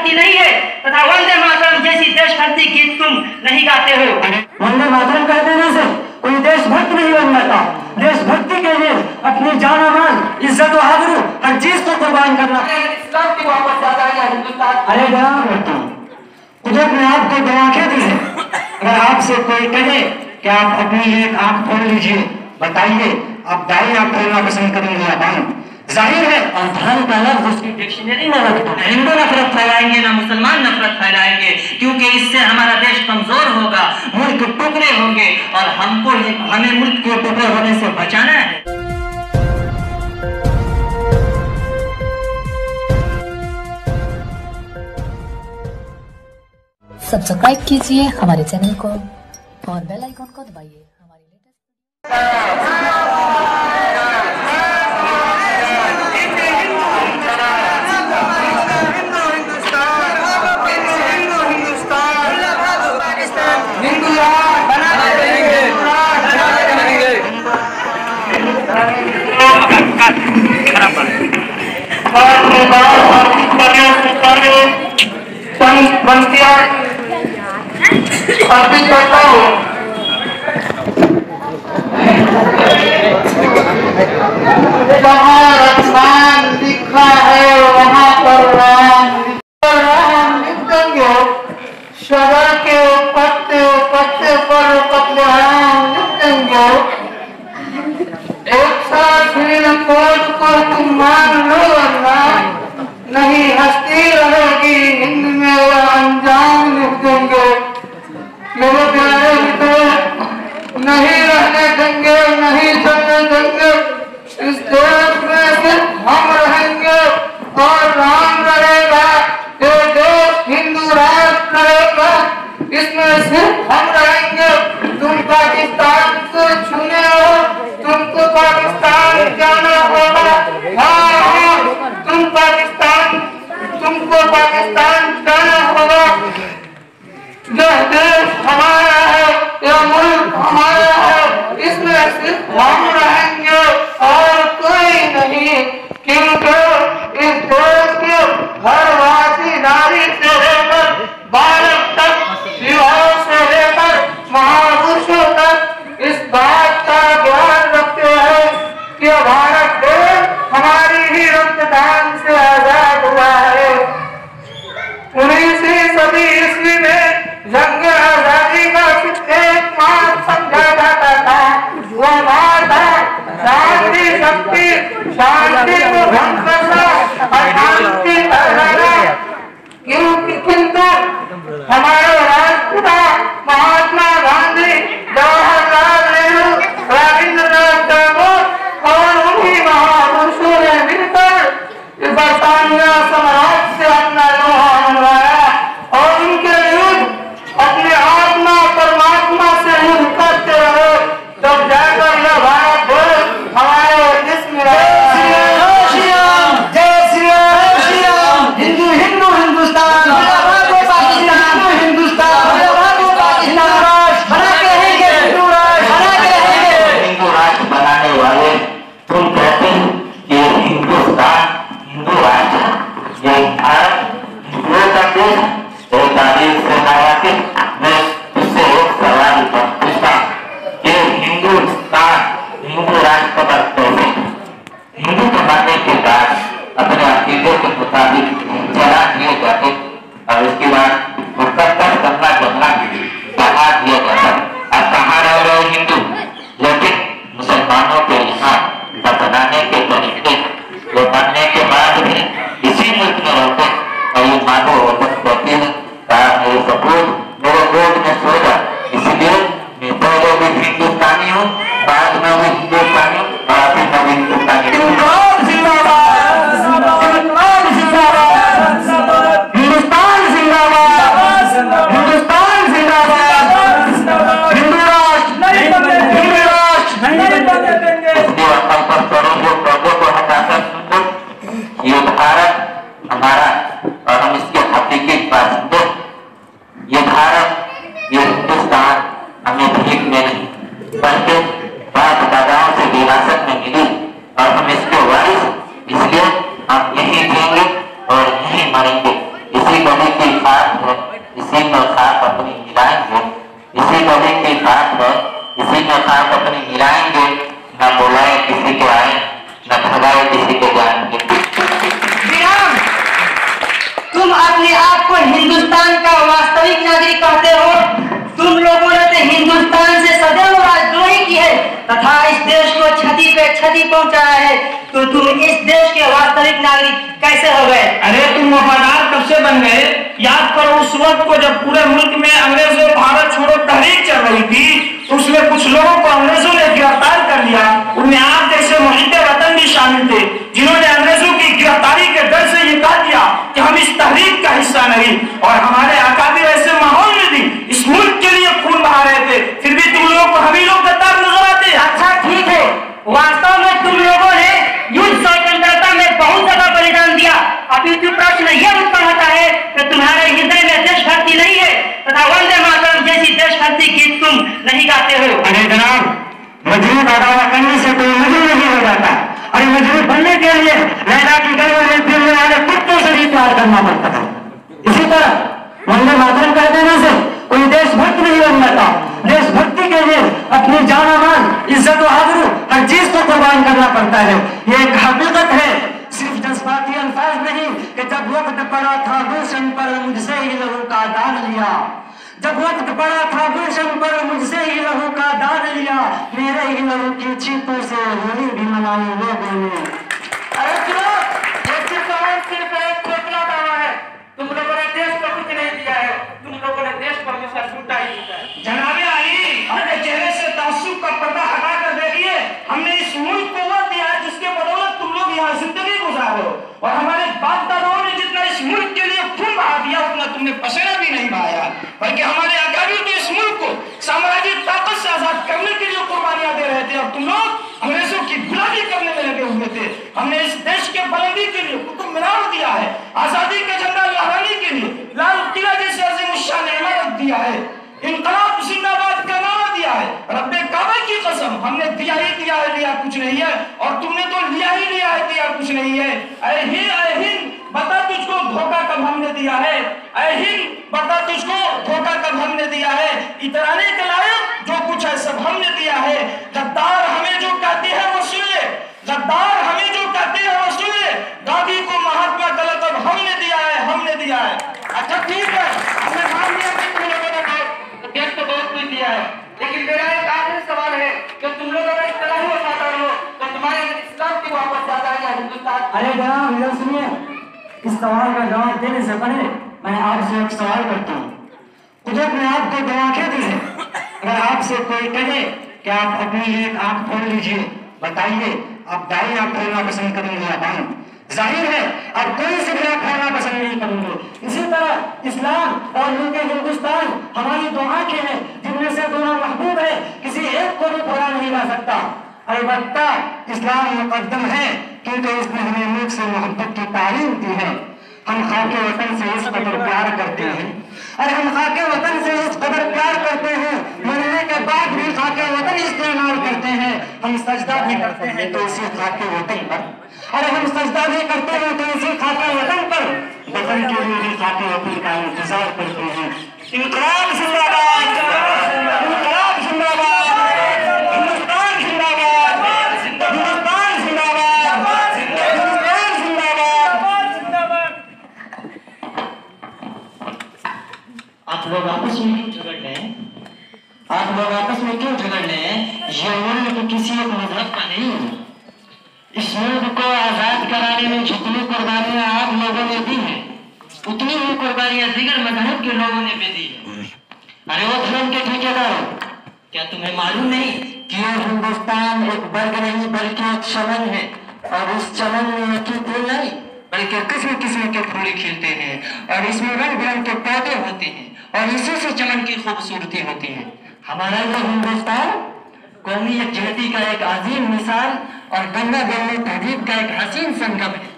देशभक्ति नहीं है तथा वंदे मातरम जैसी देशभक्ति गीत तुम नहीं गाते हो। वंदे मातरम कह देने से कोई देशभक्त नहीं बन जाता। देशभक्ति के लिए अपनी जान माल, इज्जत और आबरू हर चीज को कुर्बान करना। इस्लाम की वापस जाता है हिंदुस्तान। अरे दया करता हूँ, कुदरत ने आपको दो आंखें दी है। अगर आपसे कोई कहे कि आप अपनी एक आंख खोल लीजिए, बताइए आप दाई आंख खोलना पसंद करेंगे या बाएं? जाहिर है अवधान का लफ्ज उसकी डिक्शनरी में रखता है। हिंदू नफरत फैलाएंगे ना मुसलमान नफरत फैलाएंगे, क्योंकि इससे हमारा देश कमजोर होगा, मुल्क टुकड़े होंगे और हमें मुल्क के टुकड़े होने से बचाना है। सब्सक्राइब कीजिए हमारे चैनल को और बेल आइकन को दबाइए हमारी अर्पित करता हूँ। जहाँ आसमान लिखा है वहाँ पर राम लिख देंगे। शहर के पत्ते पत्ते पर कत्लेआम लिख देंगे। एक साथ कोड को तुम मान लो वरना नहीं हस्ती रहेगी हिंद में अंजाम लिख देंगे। मेरे प्यारे मित्रों, नहीं रहने देंगे, नहीं चलने देंगे। इस देश में सिर्फ हम रहेंगे और राम रहेगा। ये देश हिंदू राष्ट्र रहेगा, इसमें सिर्फ हम रहेंगे। तुम पाकिस्तान से चुने हो, तुमको पाकिस्तान जाना होगा। हाँ, तुमको पाकिस्तान जाना होगा। यह देश हमारा है, यह मुल्क हमारा है, इसमें सिर्फ हम रहेंगे और कोई नहीं। क्योंकि इस देश के हर वासी नारी से लेकर बालक तक, युवाओं से लेकर महापुरुषों तक इस बात का ज्ञान रखते हैं कि भारत देश हमारी ही रक्तदान से आजाद हुआ है। 19वीं सदी ईस्वी में जंग आजादी का सिर्फ एक मार्ग समझा जाता था, वो मार्ग था शांति शक्ति, शांति को भंग करना, अशांति फैलाना। किंतु हमारे राष्ट्रपिता महात्मा गांधी, जवाहरलाल नेहरू, रविंद्रनाथ टैगोर और उन्हीं महापुरुषों ने मिलकर बरतानिया साम्राज्य से अपना लोहा मनवाया और उनके युद्ध अपने आत्मा परमात्मा से युद्ध करते रहे। तब जाकर यह भारत देश हमारे जिस्म में हिंदू हिंदू हिंदुस्तान पाकिस्तान हिंदुस्तान बना के रहेंगे, हिंदू राष्ट्र बनाने वाले तुम कहते हैं कि हिंदुस्तान हिंदू राष्ट्र ये भारत हिंदुओं का देश है। तारीख से आया कि मैं उससे एक सवाल पूछता कि हिंदुस्तान हिंदू राष्ट्र पर कैसे हिंदू बनाने के बाद अपने अकीदे के मुताबिक जला दिए जाते और उसके बाद मुकद्दर करना जमना बढ़ा दिया जाता। अब कहाँ रह रहे हिंदू, लेकिन मुसलमानों के यहाँ बदलाने के तरीके वो बनने के बाद भी इसी मुल्क में रहते और ये मानो औरत कहती है मेरे सपूत मेरे गोद में सो जा। इसलिए मैं पहले भी हिंदुस्तानी हूँ, बाद में भी हिंदुस्तानी हूँ और अभी मैं भी हिंदुस्तानी हूँ। हिंदुस्तान जिंदाबाद, हिंदुस्तान जिंदाबाद, हिंदू राष्ट्र, हिंदू राष्ट्र इसके असल पर करोड़ों पर्दों को हटाकर सुन ये भारत हमारा और हम इसके हकीकी बासिंदे। ये भारत ये हिंदुस्तान हमें भीख में नहीं बल्कि बाप दादाओं से विरासत में मिली और हम इसके वारिस, इसलिए हम यहीं जिएंगे और यहीं मरेंगे। इसी को इसी में खाक अपनी मिलाएंगे, इसी गली की बात है, इसी में खाक अपनी मिलाएंगे, न बुलाए किसी के आए, न भगाए किसी के जाएंगे। विराम, तुम अपने आप को हिंदुस्तान का वास्तविक नागरिक कहते हो। तुम लोगों ने तो हिंदुस्तान से सदैव राजद्रोही की है तथा इस देश को क्षति पे क्षति पहुंचाया है, तो तुम इस देश के वास्तविक नागरिक कैसे हो गए? अरे तुम वफादार कब से बन गए? याद करो उस वक्त को जब पूरे मुल्क में अंग्रेजों भारत छोड़ो तहरीक चल रही थी, तो उसमें कुछ लोगों को अंग्रेजों ने गिरफ्तार कर लिया। उनमें आप जैसे मुहिब्बे वतन भी शामिल थे, जिन्होंने अंग्रेजों की गिरफ्तारी के डर से ये कह दिया कि हम इस तहरीक का हिस्सा नहीं, और हमारे अकाबिर ऐसे माहौल में भी इस मुल्क के लिए खून बहा रहे थे, फिर भी तुम लोगों को हम ही लोग गद्दार नजर आते हैं। अच्छा ठीक है, वास्तव में तुम लोगों ने युद्ध स्वतंत्रता में बहुत ज्यादा बलिदान दिया। अभी जो प्रश्न यह उत्पन्न होता है कि तुम्हारे हृदय में देशभक्ति नहीं है तथा वंदे मातरम जैसी देशभक्ति गीत तुम नहीं गाते हो। अरे जनाब, मजबूत अदावा करने से कोई मजबूत नहीं हो जाता, और मजबूत बनने के लिए लैला की गली में फिरने वाले कुत्तों से भी प्यार करना पड़ता है। इसी तरह वंदे मातरम कह देने से कोई देशभक्त नहीं बन जाता। देशभक्ति के लिए अपनी जान मान, इज्जत और आबरू हर चीज को कुर्बान करना पड़ता है। ये एक हकीकत है, सिर्फ जज्बाती अल्फाज नहीं कि जब वक्त पड़ा था गुलशन पर मुझसे ही लहू का दान लिया, जब वक्त पड़ा था गुलशन पर मुझसे ही लहू का दान लिया, मेरे ही लहू की छींटों से होली भी मनाई लोगों ने। अरे सुनो, ये सिर्फ एक खोखला दावा है। तुम लोगों ने देश को कुछ नहीं दिया है, तुम लोगों ने देश को हमेशा झूठा ही दिया है। जनाबे अली, अपने चेहरे से तासुब का पर्दा हटा कर देखिए, हमने इस मुल्क को वो दिया है जिसके बदौलत तुम लोग यहाँ जिंदगी गुजारो, और हमारे बाप दादाओं ने जितना इस मुल्क के लिए खून बहा दिया उतना तुमने पसीना भी नहीं बहाया, बल्कि हमारे अकाबिर तो इस मुल्क को साम्राज्यिक ताकत से आजाद करने के लिए कुर्बानियां दे रहे थे, और तुम लोग अंग्रेजों की गुलामी करने में लगे हुए थे। हमने इस देश के बुलंदी के लिए कुतुब मीनार दिया है, आजादी का झंडा लहराने के लिए लाल किला जैसे अज़ीमुश्शान इमारत दिया है, इनकलाब जिंदाबाद का नारा दिया है। रब्बे काबा की कसम, हमने दिया ही दिया है, लिया कुछ नहीं है, और तुमने तो लिया ही लिया है, दिया कुछ नहीं है। ऐ हिंद बता तुझको धोखा कब हमने दिया है, ऐ हिंद बता तुझको धोखा कब हमने दिया है, इतराने के लायक जो कुछ है सब हमने दिया है। गद्दार हमें जो कहते हैं वो सुन ले, गद्दार हमें जो कहते हैं वो सुन ले, गांधी को महात्मा का लक़ब हमने दिया है, हमने दिया है। अच्छा ठीक है, हमने मान लिया कि तुम लोगों ने देश को बहुत कुछ दिया है, लेकिन मेरा एक आखिरी सवाल है कि तुम लोग अगर इस तरह ही वफादार हो तो तुम्हारे इस्लाम की वापस जाता है या हिंदुस्तान? अरे जनाब इधर सुनिए, इस सवाल का जवाब देने से पहले मैं आपसे एक सवाल करता हूँ। कुदरत ने आपको दो आंखें दी है, अगर आपसे कोई कहे कि आप अपनी एक आंख खोल लीजिए, बताइए आप दाई आंख खोलना पसंद करेंगे या बाएं? जाहिर है आप कोई से भी आंख खोलना पसंद नहीं करेंगे। इसी तरह इस्लाम और मुल्क हिंदुस्तान हमारी दो आंखें हैं, जिनमें से दोनों महबूब है, किसी एक को भी खोला नहीं जा सकता। अलबत्ता इस्लाम मुकद्दम है क्योंकि इसने हमें मुल्क से मोहब्बत की तालीम दी है। हम खाके वतन से इस कदर प्यार करते हैं, अरे हम खाके वतन से इस कदर प्यार करते हैं, मरने के बाद भी खाके वतन इस्तेमाल करते हैं। हम सजदा भी करते हैं तो इसी खाके वतन पर, अरे हम सजदा भी करते हैं तो इसी खाके वतन पर, वतन के लिए भी खाके वतन का इंतजार करते हैं। इनकलाब जिंदाबाद, इनकलाब जिंदाबाद, हिंदुस्तान जिंदाबाद, हिंदुस्तान जिंदाबाद, हिंदुस्तान जिंदाबाद। आप लोग आपस में क्यों झगड़ रहे हैं? आप लोग आपस में क्यों झगड़ रहे हैं? ये मुल्क तो किसी एक मजहब का नहीं है। इस मुल्क को आजाद कराने में जितनी कुर्बानियां आप लोगों ने दी हैं, उतनी ही कुर्बानियां दीगर मजहब के लोगों ने भी दी है। अरे वो धर्म के ठेकेदार, क्या तुम्हें मालूम नहीं कि ये हिंदुस्तान एक वर्ग नहीं बल्कि एक चमन है, और इस चमन में एक ही फूल नहीं बल्कि किस्म किस्म के फूल खिलते हैं, और इसमें रंग बिरंग के पौधे होते हैं, और इसी से चमन की खूबसूरती होती है। हमारा ये हिंदुस्तान कौमी यकजहती का एक अजीम मिसाल और गंगा जमनी तहजीब का एक हसीन संगम है।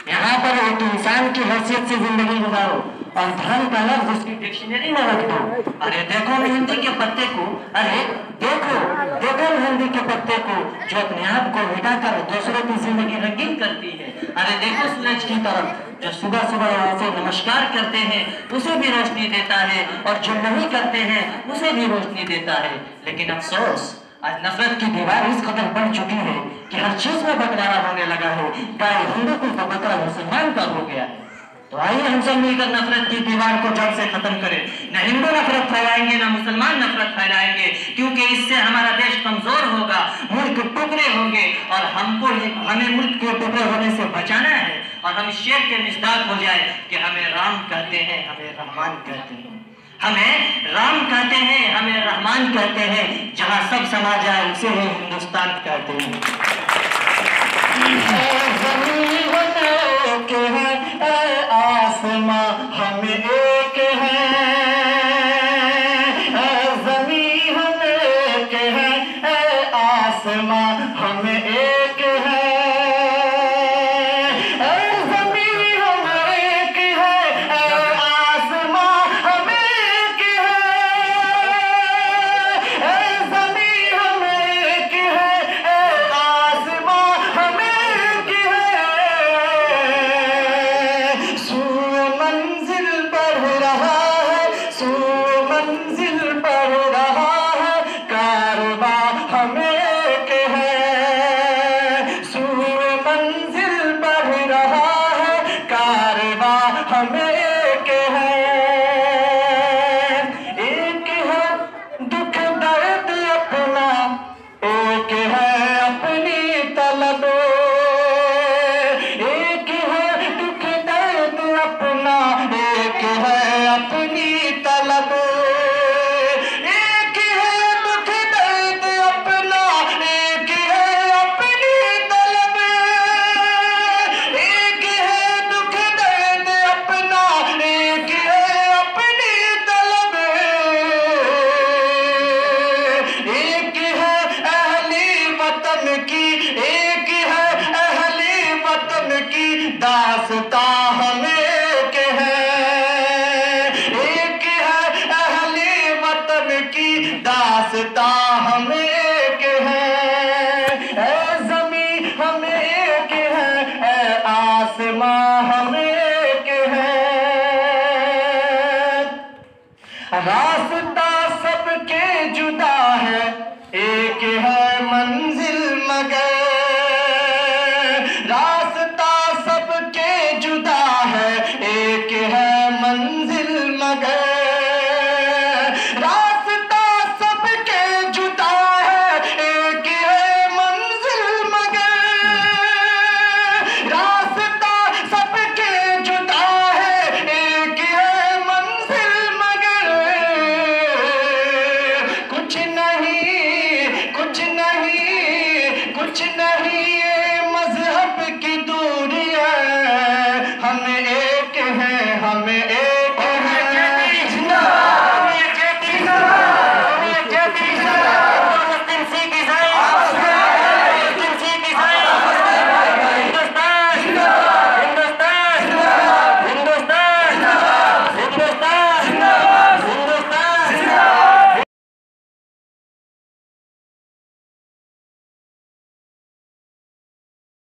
यहाँ पर एक इंसान की हैसियत से जिंदगी गुजारो और धन का लफ्ज उसकी डिक्शनरी में रख दो। अरे देखो मेहंदी के पत्ते को, अरे देखो देखो मेहंदी के पत्ते को जो अपने आप को मिटाकर दूसरों की जिंदगी रंगीन करती है। अरे देखो सूरज की तरफ जो सुबह सुबह उसे नमस्कार करते हैं उसे भी रोशनी देता है, और जो नहीं करते हैं उसे भी रोशनी देता है। लेकिन अफसोस आज नफरत की दीवार इस कदर बढ़ चुकी है कि हर चीज में बंटवारा होने लगा है। गाय हिंदू को तो बकरा मुसलमान का हो गया है। तो आइए हम सब मिलकर नफरत की दीवार को जड़ से खत्म करें। न हिंदू नफरत फैलाएंगे न मुसलमान नफरत फैलाएंगे, क्योंकि इससे हमारा देश कमजोर होगा, मुल्क टुकड़े होंगे, और हमें मुल्क के टुकड़े होने से बचाना है। और हम शेर के मिसदाक हो जाए कि हमें राम कहते हैं, हमें रहमान कहते हैं, हमें राम कहते हैं, हमें रहमान कहते हैं। जहां सब समा जाए उसे ही हिंदुस्तान कहते हैं। आसमां हम एक है, ज़मीन हम एक है, आसमां हम एक है, ज़मीन हम एक है, आसमां हम एक है, ज़मीन हम एक है, आसमां हम एक है। सूए मंजिल बढ़ रहा है, सूए मंजिल बढ़ रहा है, कारवां हम एक है। सूए मंजिल बढ़ रहा है, कारवां हम